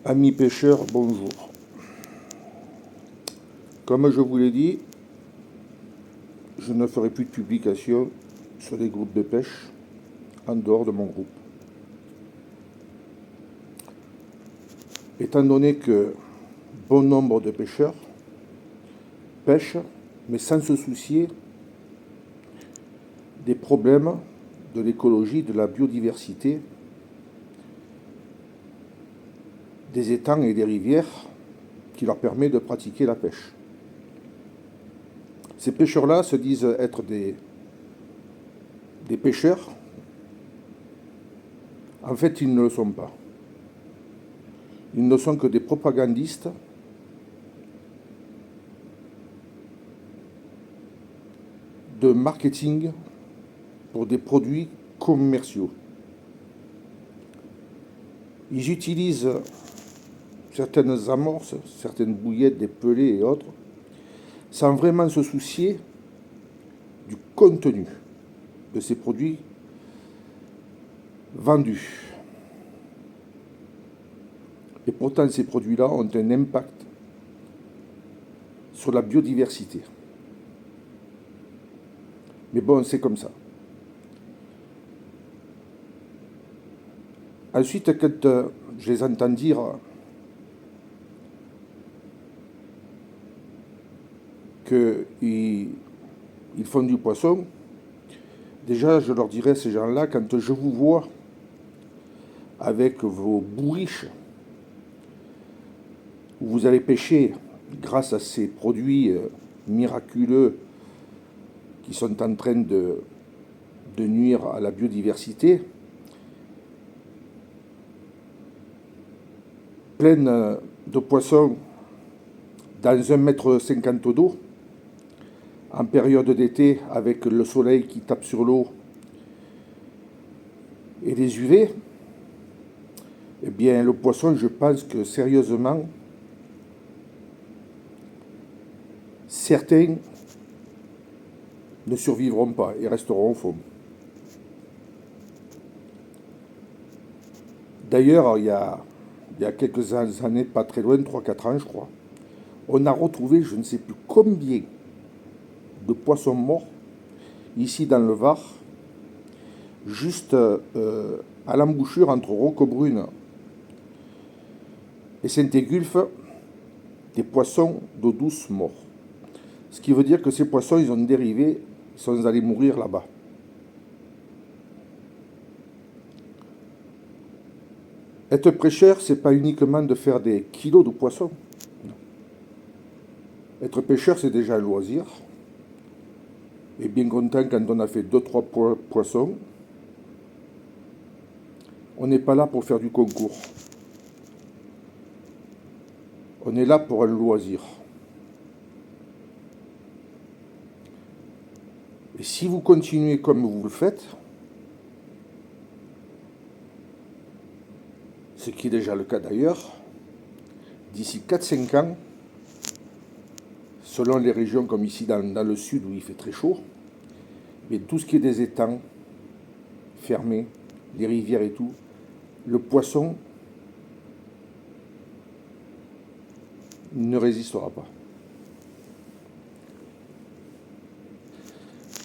Amis pêcheurs, bonjour. Comme je vous l'ai dit, je ne ferai plus de publication sur les groupes de pêche en dehors de mon groupe. Étant donné que bon nombre de pêcheurs pêchent, mais sans se soucier des problèmes de l'écologie, de la biodiversité, des étangs et des rivières qui leur permet de pratiquer la pêche. Ces pêcheurs-là se disent être des pêcheurs. En fait, ils ne le sont pas. Ils ne sont que des propagandistes de marketing pour des produits commerciaux. Ils utilisent certaines amorces, certaines bouillettes, des pelets et autres, sans vraiment se soucier du contenu de ces produits vendus. Et pourtant, ces produits-là ont un impact sur la biodiversité. Mais bon, c'est comme ça. Ensuite, quand je les entends dire qu'ils font du poisson, déjà, je leur dirais à ces gens-là, quand je vous vois avec vos bourriches, où vous allez pêcher grâce à ces produits miraculeux qui sont en train de nuire à la biodiversité, pleine de poissons dans 1,50 m d'eau, en période d'été avec le soleil qui tape sur l'eau et les UV, eh bien le poisson, je pense que sérieusement, certains ne survivront pas et resteront au fond. D'ailleurs, il y a quelques années, pas très loin, 3-4 ans je crois, on a retrouvé je ne sais plus combien de poissons morts ici dans le Var, juste à l'embouchure entre Roquebrune et Saint-Égulphe, des poissons d'eau douce morts. Ce qui veut dire que ces poissons, ils ont dérivé, ils sont allés mourir là-bas. Être pêcheur, c'est pas uniquement de faire des kilos de poissons. Non. Être pêcheur, c'est déjà un loisir. Et bien content quand on a fait 2-3 poissons. On n'est pas là pour faire du concours. On est là pour un loisir. Et si vous continuez comme vous le faites, ce qui est déjà le cas d'ailleurs, d'ici 4-5 ans, selon les régions comme ici dans le sud où il fait très chaud, mais tout ce qui est des étangs fermés, les rivières et tout, le poisson ne résistera pas.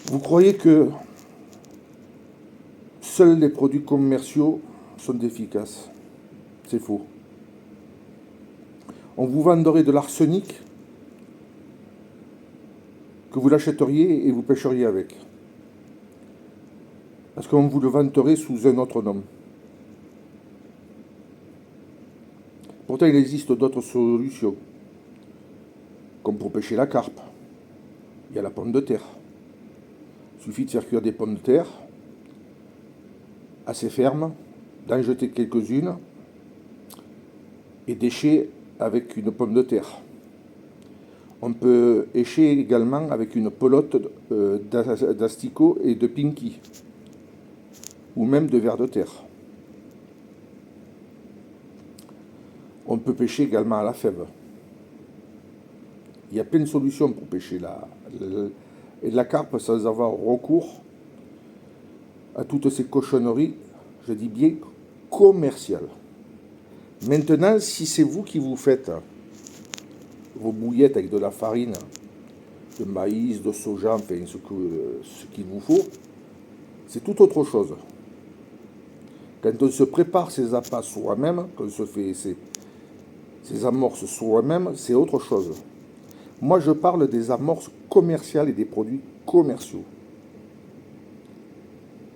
Vous croyez que seuls les produits commerciaux sont efficaces? C'est faux. On vous vendrait de l'arsenic que vous l'achèteriez et vous pêcheriez avec. Parce qu'on vous le vanterait sous un autre nom. Pourtant, il existe d'autres solutions, comme pour pêcher la carpe. Il y a la pomme de terre. Il suffit de faire cuire des pommes de terre, assez fermes, d'en jeter quelques-unes, et d'écher avec une pomme de terre. On peut écher également avec une pelote d'asticots et de pinky, ou même de vers de terre. On peut pêcher également à la fève. Il y a plein de solutions pour pêcher la carpe sans avoir recours à toutes ces cochonneries, je dis bien commerciales. Maintenant, si c'est vous qui vous faites vos bouillettes avec de la farine, de maïs, de soja, enfin ce qu'il vous faut, c'est tout autre chose. Quand on se prépare ses appâts soi-même, qu'on se fait ses amorces soi-même, c'est autre chose. Moi, je parle des amorces commerciales et des produits commerciaux.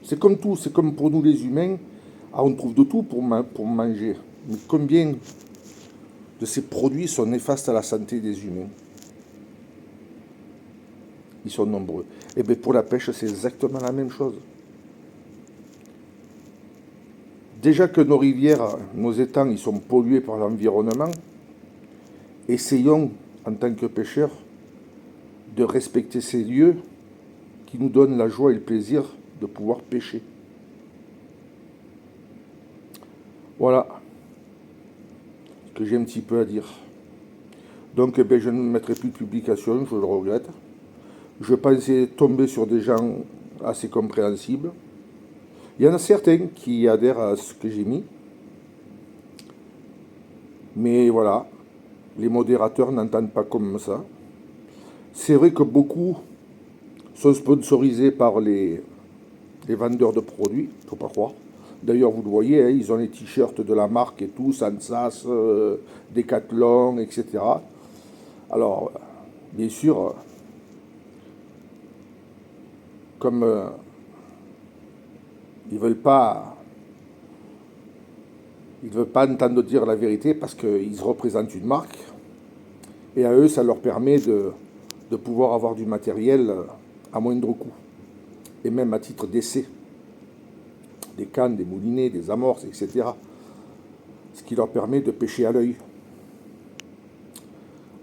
C'est comme tout, c'est comme pour nous les humains, on trouve de tout pour manger. Mais combien de ces produits sont néfastes à la santé des humains? Ils sont nombreux. Et bien pour la pêche, c'est exactement la même chose. Déjà que nos rivières, nos étangs, ils sont pollués par l'environnement, essayons, en tant que pêcheurs, de respecter ces lieux qui nous donnent la joie et le plaisir de pouvoir pêcher. Voilà ce que j'ai un petit peu à dire. Donc je ne mettrai plus de publication, je le regrette. Je pensais tomber sur des gens assez compréhensibles. Il y en a certains qui adhèrent à ce que j'ai mis. Mais voilà, les modérateurs n'entendent pas comme ça. C'est vrai que beaucoup sont sponsorisés par les vendeurs de produits, il ne faut pas croire. D'ailleurs, vous le voyez, hein, ils ont les t-shirts de la marque et tout, Sansas, Decathlon, etc. Alors, bien sûr, comme ils ne veulent pas entendre dire la vérité parce qu'ils représentent une marque, et à eux, ça leur permet de pouvoir avoir du matériel à moindre coût, et même à titre d'essai. Des cannes, des moulinets, des amorces, etc. Ce qui leur permet de pêcher à l'œil.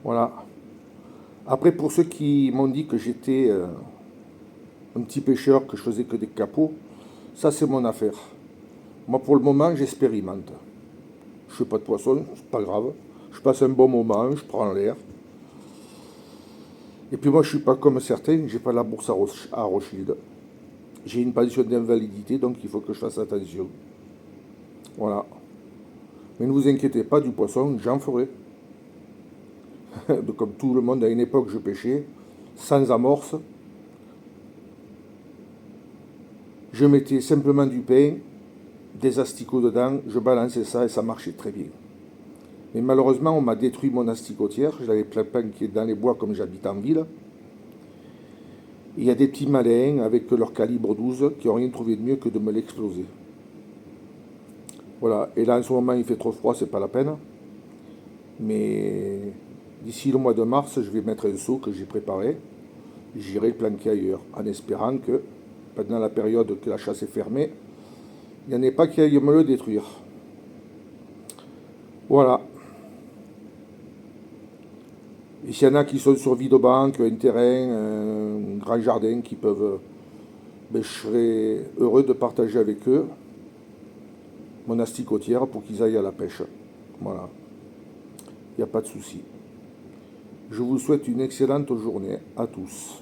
Voilà. Après, pour ceux qui m'ont dit que j'étais un petit pêcheur, que je faisais que des capots, ça c'est mon affaire. Moi pour le moment j'expérimente. Je fais pas de poisson, c'est pas grave. Je passe un bon moment, je prends l'air. Et puis moi je suis pas comme certains, j'ai pas la bourse à Rothschild. J'ai une pension d'invalidité, donc il faut que je fasse attention. Voilà. Mais ne vous inquiétez pas, du poisson, j'en ferai. Comme tout le monde, à une époque, je pêchais sans amorce. Je mettais simplement du pain, des asticots dedans, je balançais ça et ça marchait très bien. Mais malheureusement, on m'a détruit mon asticotière. Je l'avais planqué dans les bois comme j'habite en ville. Il y a des petits malins avec leur calibre 12 qui n'ont rien trouvé de mieux que de me l'exploser. Voilà. Et là, en ce moment, il fait trop froid, c'est pas la peine. Mais d'ici le mois de mars, je vais mettre un seau que j'ai préparé. J'irai le planquer ailleurs, en espérant que, pendant la période que la chasse est fermée, il n'y en ait pas qui aillent me le détruire. Voilà. Et s'il y en a qui sont sur Videobank, un terrain, un grand jardin, qui peuvent, je serais heureux de partager avec eux mon asticotière pour qu'ils aillent à la pêche. Voilà. Il n'y a pas de souci. Je vous souhaite une excellente journée à tous.